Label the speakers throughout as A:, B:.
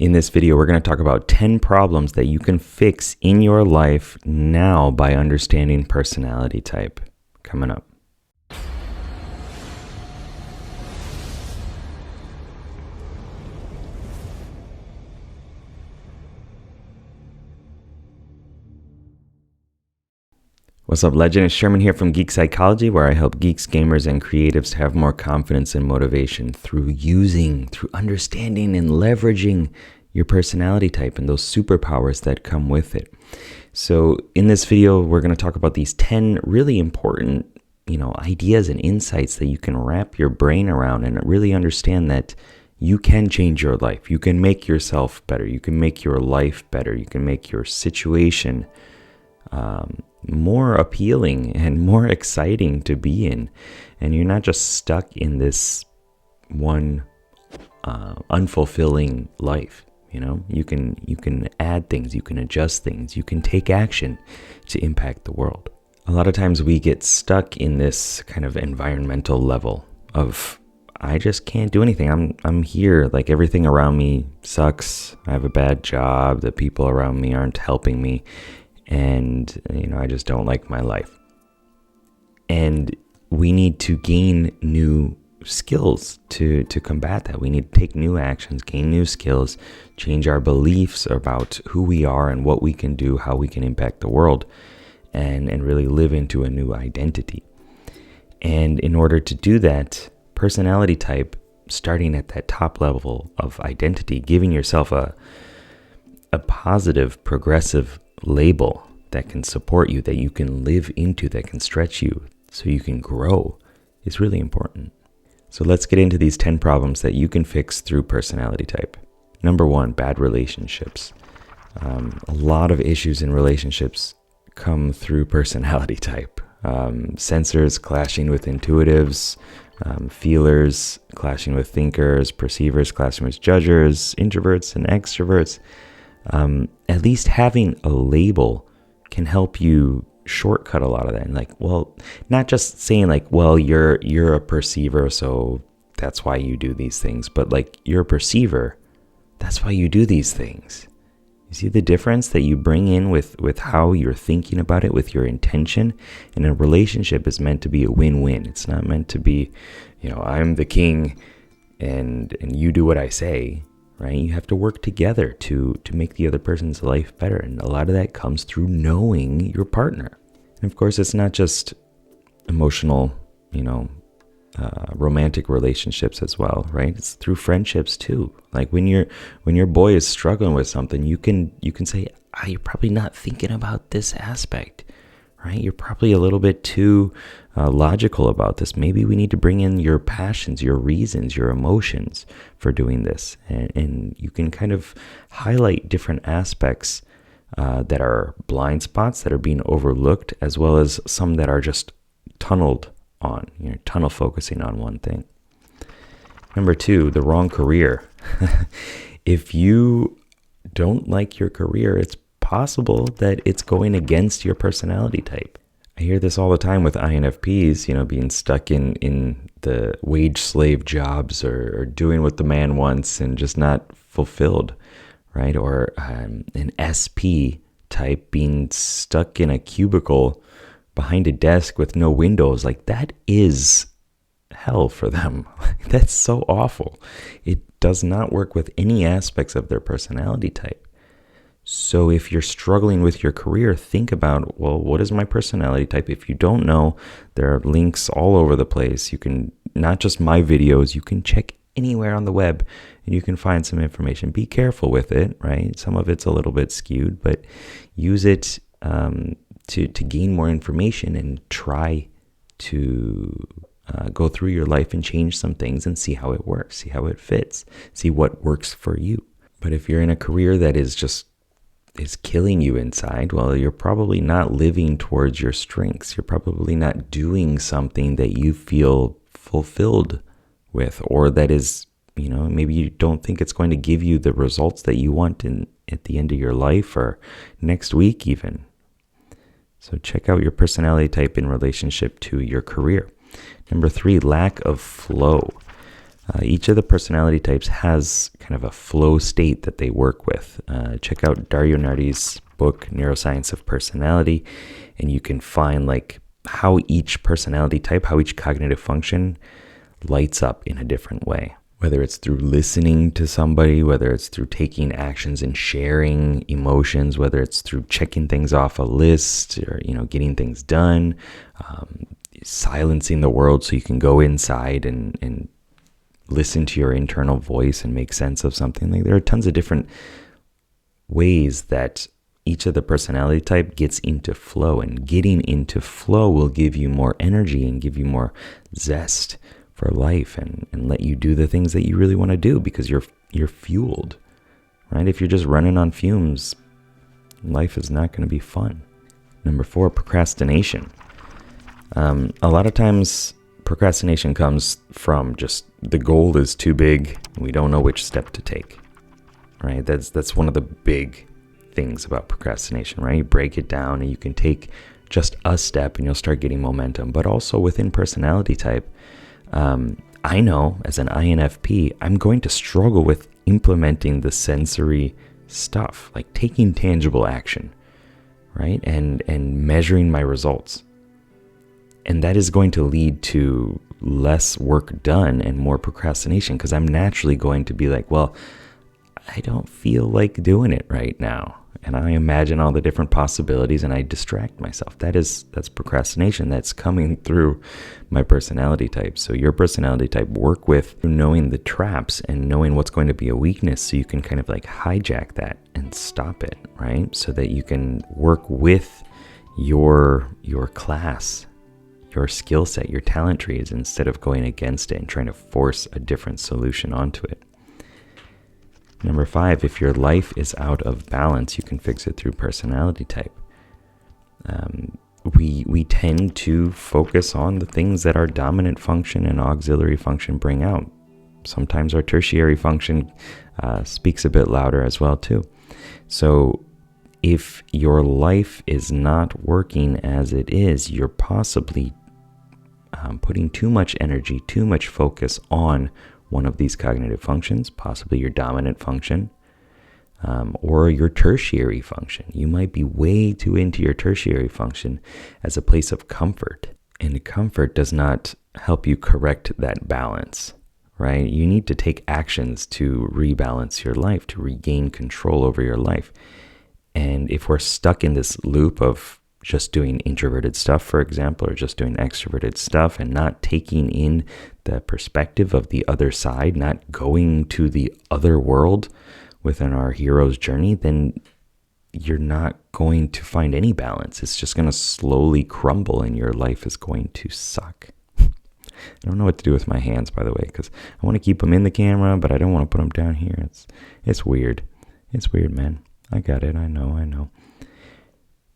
A: In this video, we're going to talk about 10 problems that you can fix in your life now by understanding personality type. Coming up. What's up, legend? It's Sherman here from Geek Psychology, where I help geeks, gamers, and creatives to have more confidence and motivation through understanding and leveraging your personality type and those superpowers that come with it. So in this video, we're going to talk about these 10 really important, ideas and insights that you can wrap your brain around and really understand that you can change your life. You can make yourself better. You can make your life better. You can make your situation more appealing and more exciting to be in, and you're not just stuck in this one unfulfilling life. You can add things, you can adjust things, you can take action to impact the world. A lot of times we get stuck in this kind of environmental level of I just can't do anything. I'm here, like everything around me sucks. I have a bad job. The people around me aren't helping me. And, I just don't like my life. And we need to gain new skills to combat that. We need to take new actions, gain new skills, change our beliefs about who we are and what we can do, how we can impact the world, and really live into a new identity. And in order to do that, personality type, starting at that top level of identity, giving yourself a positive, progressive label that can support you, that you can live into, that can stretch you so you can grow is really important. So let's get into these 10 problems that you can fix through personality type. Number 1, bad relationships. A lot of issues in relationships come through personality type. Sensors clashing with intuitives, feelers clashing with thinkers, perceivers clashing with judgers, introverts and extroverts. At least having a label can help you shortcut a lot of that. And not just saying you're a perceiver, so that's why you do these things, but you're a perceiver, that's why you do these things. You see the difference that you bring in with how you're thinking about it, with your intention. And a relationship is meant to be a win-win. It's not meant to be, I'm the king and you do what I say. Right? You have to work together to make the other person's life better. And a lot of that comes through knowing your partner. And of course, it's not just emotional, romantic relationships as well, right? It's through friendships too. Like when your boy is struggling with something, you can say, you're probably not thinking about this aspect, right? You're probably a little bit too logical about this. Maybe we need to bring in your passions, your reasons, your emotions for doing this. And you can kind of highlight different aspects that are blind spots that are being overlooked, as well as some that are just tunnel focusing on one thing. Number 2, the wrong career. If you don't like your career, it's possible that it's going against your personality type. I hear this all the time with INFPs, being stuck in the wage slave jobs or doing what the man wants and just not fulfilled, right? Or an SP type being stuck in a cubicle behind a desk with no windows. That is hell for them. That's so awful. It does not work with any aspects of their personality type. So if you're struggling with your career, think about, what is my personality type? If you don't know, there are links all over the place. You can, not just my videos, you can check anywhere on the web and you can find some information. Be careful with it, right? Some of it's a little bit skewed, but use it to gain more information and try to go through your life and change some things and see how it works, see how it fits, see what works for you. But if you're in a career that is killing you inside, you're probably not living towards your strengths. You're probably not doing something that you feel fulfilled with, or that is, maybe you don't think it's going to give you the results that you want at the end of your life or next week even. So check out your personality type in relationship to your career. Number 3, lack of flow. Each of the personality types has kind of a flow state that they work with. Check out Dario Nardi's book, Neuroscience of Personality, and you can find like how each personality type, how each cognitive function lights up in a different way. Whether it's through listening to somebody, whether it's through taking actions and sharing emotions, whether it's through checking things off a list or, getting things done, silencing the world so you can go inside and listen to your internal voice and make sense of something. Like, there are tons of different ways that each of the personality type gets into flow, and getting into flow will give you more energy and give you more zest for life and let you do the things that you really want to do because you're fueled, right? If you're just running on fumes, life is not going to be fun. Number 4, procrastination. A lot of times procrastination comes from just the goal is too big. We don't know which step to take, right? That's one of the big things about procrastination, right? You break it down and you can take just a step and you'll start getting momentum. But also within personality type, I know as an INFP, I'm going to struggle with implementing the sensory stuff, like taking tangible action, right? And measuring my results. And that is going to lead to less work done and more procrastination because I'm naturally going to be like, well, I don't feel like doing it right now. And I imagine all the different possibilities and I distract myself. That's procrastination. That's coming through my personality type. So your personality type work with knowing the traps and knowing what's going to be a weakness so you can kind of like hijack that and stop it, right? So that you can work with your class, your skill set, your talent trees instead of going against it and trying to force a different solution onto it. Number 5, if your life is out of balance, you can fix it through personality type. We tend to focus on the things that our dominant function and auxiliary function bring out. Sometimes our tertiary function speaks a bit louder as well too. So if your life is not working as it is, you're possibly putting too much energy, too much focus on one of these cognitive functions, possibly your dominant function, or your tertiary function. You might be way too into your tertiary function as a place of comfort. And comfort does not help you correct that balance, right? You need to take actions to rebalance your life, to regain control over your life. And if we're stuck in this loop of just doing introverted stuff, for example, or just doing extroverted stuff and not taking in the perspective of the other side, not going to the other world within our hero's journey, then you're not going to find any balance. It's just going to slowly crumble and your life is going to suck. I don't know what to do with my hands, by the way, because I want to keep them in the camera, but I don't want to put them down here. It's weird. It's weird, man. I got it. I know.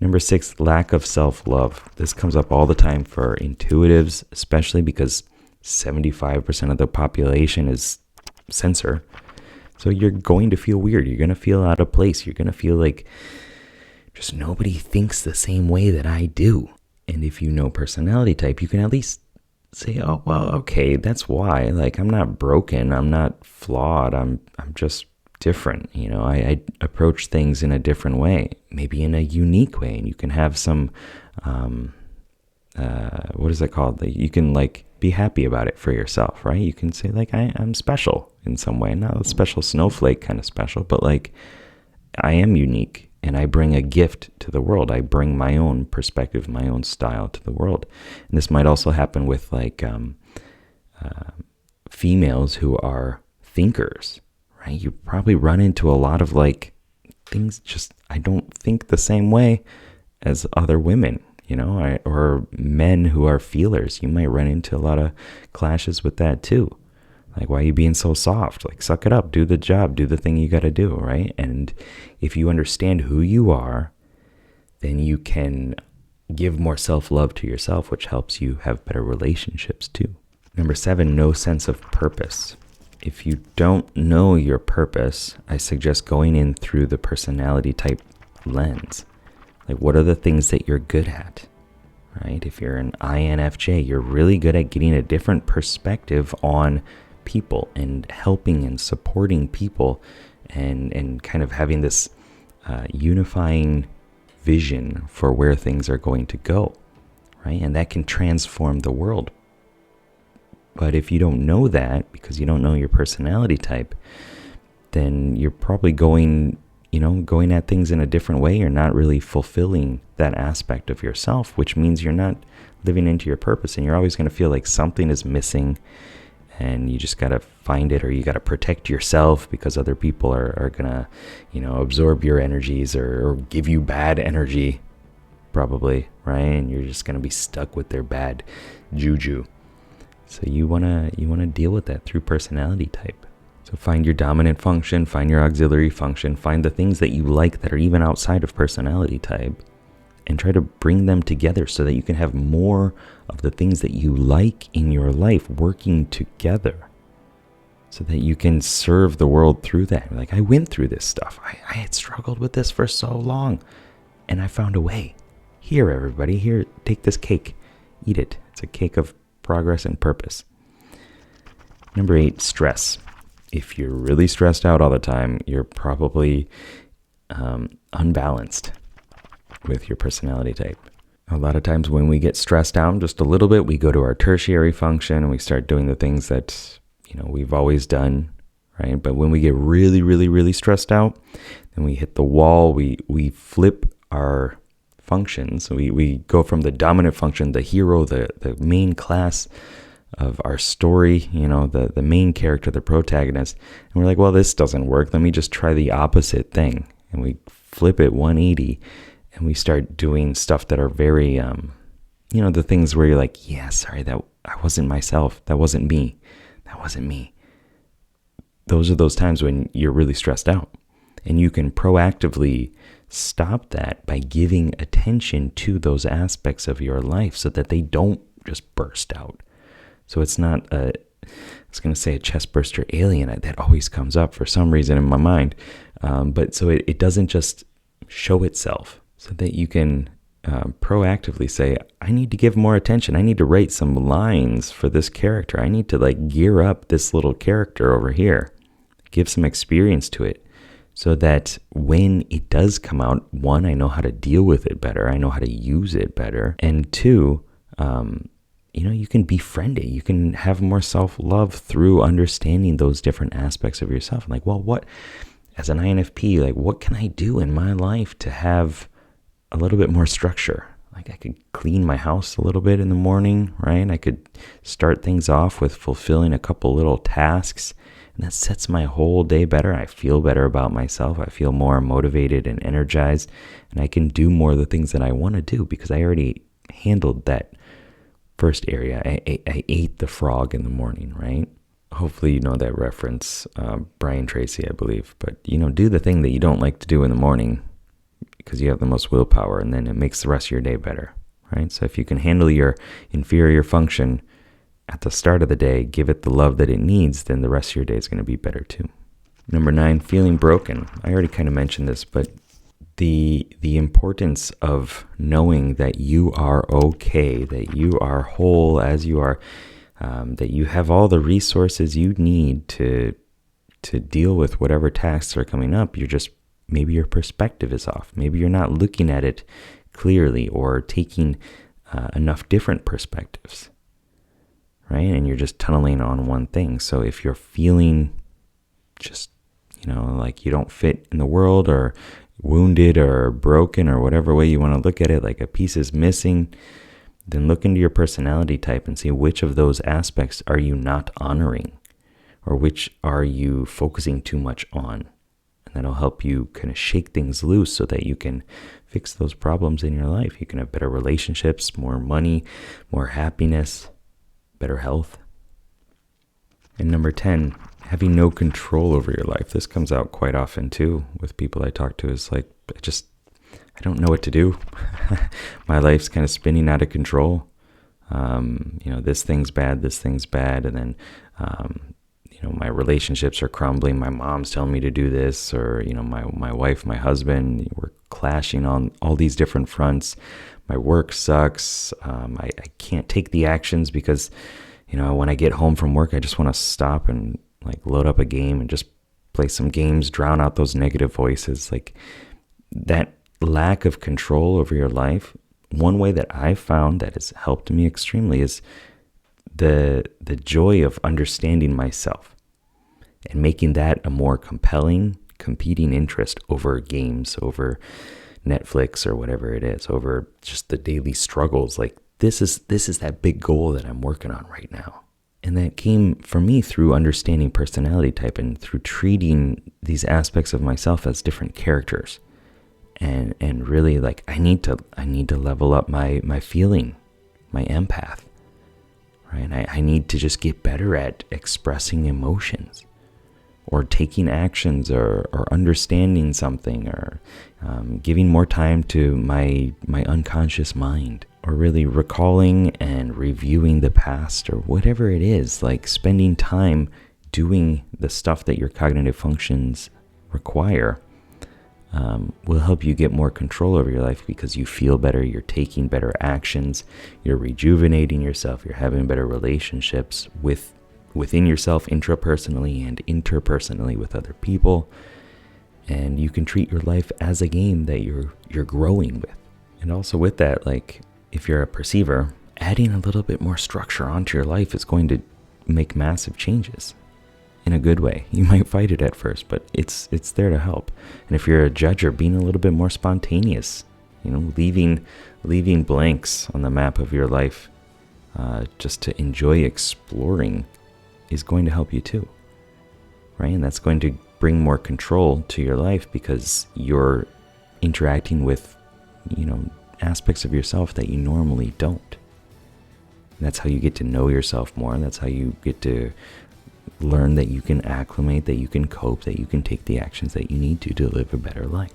A: Number 6, lack of self-love. This comes up all the time for intuitives, especially because 75% of the population is sensor. So you're going to feel weird. You're going to feel out of place. You're going to feel like just nobody thinks the same way that I do. And if you know personality type, you can at least say, oh, well, okay, that's why. Like, I'm not broken. I'm not flawed. I'm just different. I approach things in a different way, maybe in a unique way, and you can have some what is it called? You can like be happy about it for yourself, right? You can say like I'm special in some way, not a special snowflake kind of special, but like I am unique and I bring a gift to the world. I bring my own perspective, my own style to the world. And this might also happen with like females who are thinkers. Right? You probably run into a lot of like things just I don't think the same way as other women, or men who are feelers. You might run into a lot of clashes with that too. Like, why are you being so soft? Like, suck it up, do the job, do the thing you got to do, right? And if you understand who you are, then you can give more self-love to yourself, which helps you have better relationships too. Number 7, no sense of purpose. If you don't know your purpose, I suggest going in through the personality type lens. Like, what are the things that you're good at, right? If you're an INFJ, you're really good at getting a different perspective on people and helping and supporting people and kind of having this unifying vision for where things are going to go, right? And that can transform the world. But if you don't know that, because you don't know your personality type, then you're probably going at things in a different way. You're not really fulfilling that aspect of yourself, which means you're not living into your purpose, and you're always going to feel like something is missing, and you just got to find it, or you got to protect yourself because other people are going to, absorb your energies or give you bad energy, probably, right? And you're just going to be stuck with their bad juju. So you want to deal with that through personality type. So find your dominant function, find your auxiliary function, find the things that you like that are even outside of personality type, and try to bring them together so that you can have more of the things that you like in your life working together, so that you can serve the world through that. Like, I went through this stuff. I had struggled with this for so long, and I found a way. Here, everybody, here, take this cake. Eat it. It's a cake of progress and purpose. Number 8, stress. If you're really stressed out all the time, you're probably unbalanced with your personality type. A lot of times when we get stressed out just a little bit, we go to our tertiary function and we start doing the things that, we've always done, right? But when we get really, really, really stressed out, then we hit the wall, we flip our functions. We go from the dominant function, the hero, the main class of our story, the main character, the protagonist, and we're like, well, this doesn't work. Let me just try the opposite thing. And we flip it 180, and we start doing stuff that are very, the things where you're like, yeah, sorry, that I wasn't myself. That wasn't me. That wasn't me. Those are those times when you're really stressed out, and you can proactively stop that by giving attention to those aspects of your life so that they don't just burst out. So it's not I was going to say a chest burster alien. That always comes up for some reason in my mind. But so it doesn't just show itself, so that you can proactively say, I need to give more attention. I need to write some lines for this character. I need to gear up this little character over here, give some experience to it, so that when it does come out, 1, I know how to deal with it better. I know how to use it better. And 2, you can befriend it. You can have more self-love through understanding those different aspects of yourself. Like, well, what, as an INFP, what can I do in my life to have a little bit more structure? Like, I could clean my house a little bit in the morning, right? I could start things off with fulfilling a couple little tasks, and that sets my whole day better. I feel better about myself. I feel more motivated and energized, and I can do more of the things that I want to do because I already handled that first area. I ate the frog in the morning, right? Hopefully you know that reference, Brian Tracy, I believe. But, do the thing that you don't like to do in the morning because you have the most willpower, and then it makes the rest of your day better, right? So if you can handle your inferior function at the start of the day, give it the love that it needs, then the rest of your day is going to be better too. Number 9, feeling broken. I already kind of mentioned this, but the importance of knowing that you are okay, that you are whole as you are, that you have all the resources you need to deal with whatever tasks are coming up. Maybe your perspective is off. Maybe you're not looking at it clearly or taking enough different perspectives, right? And you're just tunneling on one thing. So if you're feeling just, like you don't fit in the world, or wounded or broken, or whatever way you want to look at it, like a piece is missing, then look into your personality type and see which of those aspects are you not honoring, or which are you focusing too much on. And that'll help you kind of shake things loose so that you can fix those problems in your life. You can have better relationships, more money, more happiness, better health. And number 10, having no control over your life. This comes out quite often too with people I talk to. Is like, I don't know what to do. My life's kind of spinning out of control. This thing's bad, and then my relationships are crumbling. My mom's telling me to do this, or my wife, my husband, we're clashing on all these different fronts. My work sucks. I can't take the actions because When I get home from work, I just want to stop and like load up a game and just play some games, drown out those negative voices. Like that lack of control over your life. One way that I've found that has helped me extremely is the joy of understanding myself and making that a more compelling competing interest over games, over Netflix or whatever it is, over just the daily struggles. Like this is that big goal that I'm working on right now. And that came for me through understanding personality type and through treating these aspects of myself as different characters. And really, like, I need to level up my feeling, my empath, right? I need to just get better at expressing emotions or taking actions or understanding something or giving more time to my unconscious mind, or really recalling and reviewing the past, or whatever it is, like spending time doing the stuff that your cognitive functions require. Will help you get more control over your life because you feel better, you're taking better actions, you're rejuvenating yourself, you're having better relationships within yourself intrapersonally and interpersonally with other people. And you can treat your life as a game that you're growing with. And also with that, like if you're a perceiver, adding a little bit more structure onto your life is going to make massive changes. In a good way. You might fight it at first, but it's there to help. And if you're a judger, being a little bit more spontaneous, leaving blanks on the map of your life, just to enjoy exploring, is going to help you too, right? And that's going to bring more control to your life because you're interacting with, aspects of yourself that you normally don't. And that's how you get to know yourself more. That's how you get to learn that you can acclimate, that you can cope, that you can take the actions that you need to live a better life.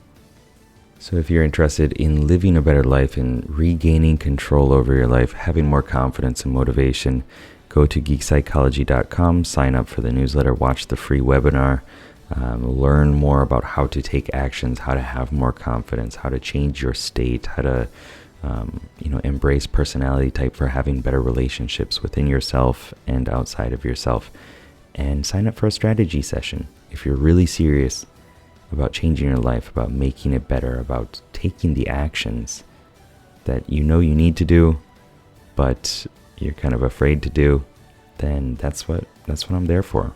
A: So if you're interested in living a better life and regaining control over your life, having more confidence and motivation, go to geekpsychology.com, sign up for the newsletter, watch the free webinar, learn more about how to take actions, how to have more confidence, how to change your state, how to embrace personality type for having better relationships within yourself and outside of yourself. And sign up for a strategy session if you're really serious about changing your life, about making it better, about taking the actions that you need to do, but you're kind of afraid to do. Then that's what I'm there for.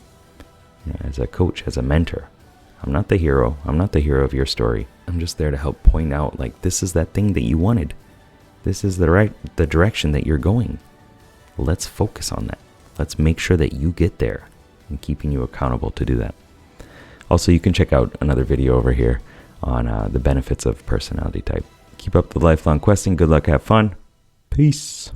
A: As a coach, as a mentor. I'm not the hero. I'm not the hero of your story. I'm just there to help point out, like, this is that thing that you wanted. This is the direction that you're going. Let's focus on that. Let's make sure that you get there. And keeping you accountable to do that. Also, you can check out another video over here on the benefits of personality type. Keep up the lifelong questing. Good luck. Have fun. Peace.